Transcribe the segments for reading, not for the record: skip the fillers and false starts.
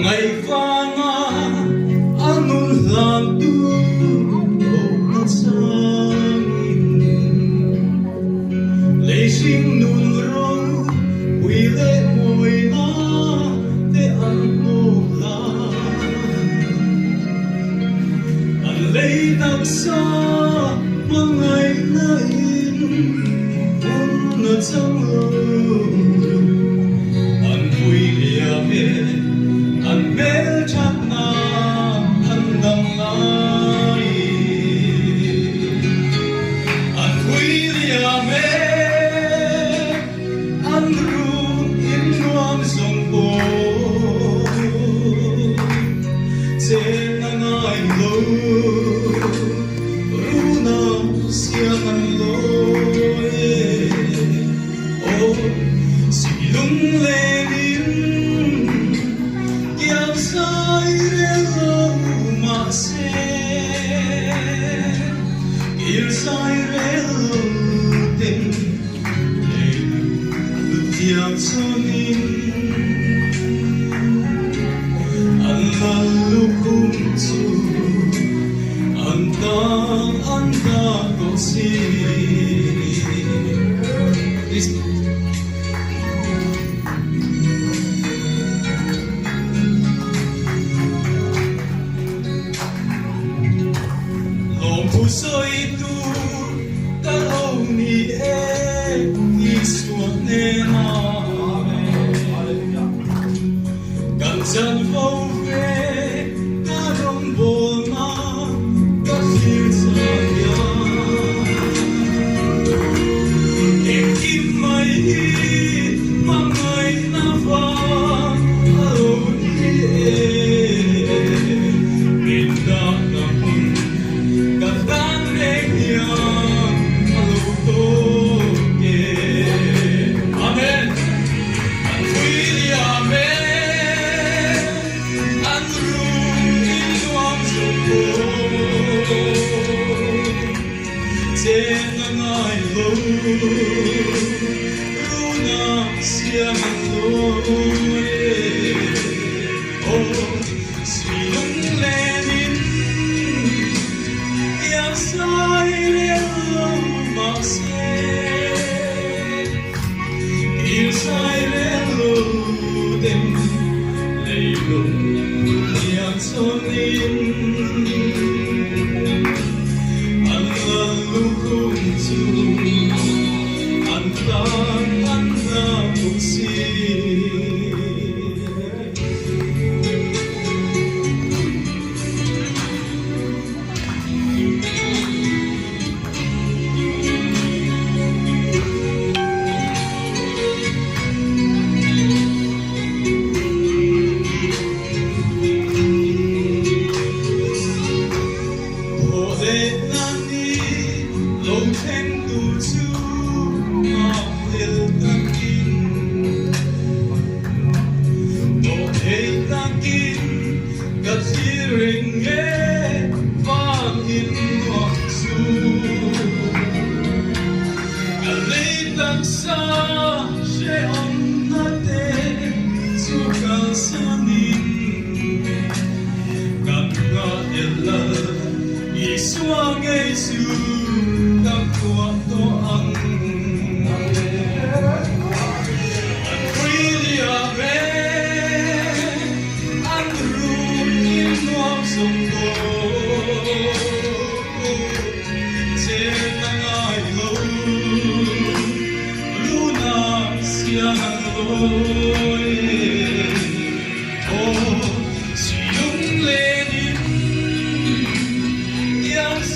ngày vanga anun lam tu na sangin lei sing nun rong wi le moi na te an mo la an lei tak sa mangai na in na chang lo an hui lia me an mel chak na an dang lai an hui lia me an ru in nuam song po che na ngai lo ru na sia an lo silung lenin kiam sai relo ma se il sai relo ten le tiang sonin an malukum tu anta ko si soi tu tao ni e isuan ne na kan chan vo ve ta rong bol na ka fil sa ya e kim mai hi mangai na va alo ni e min da na Runa siang loi oh silung lenin yang sai relo ma se il sai relo den leilung yang sonin lukum tu anta muksi Isuang Yesu tak kuat doang an prilia be an ruin nuam songko cenangai lo luna siang loi oh silung lenin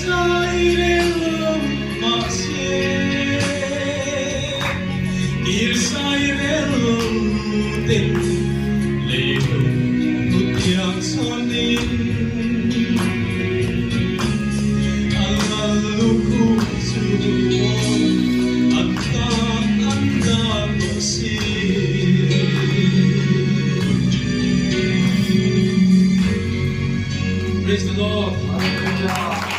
sai relo ma se il sai relo den lelo yang sonin alaluku su anta si praise the Lord.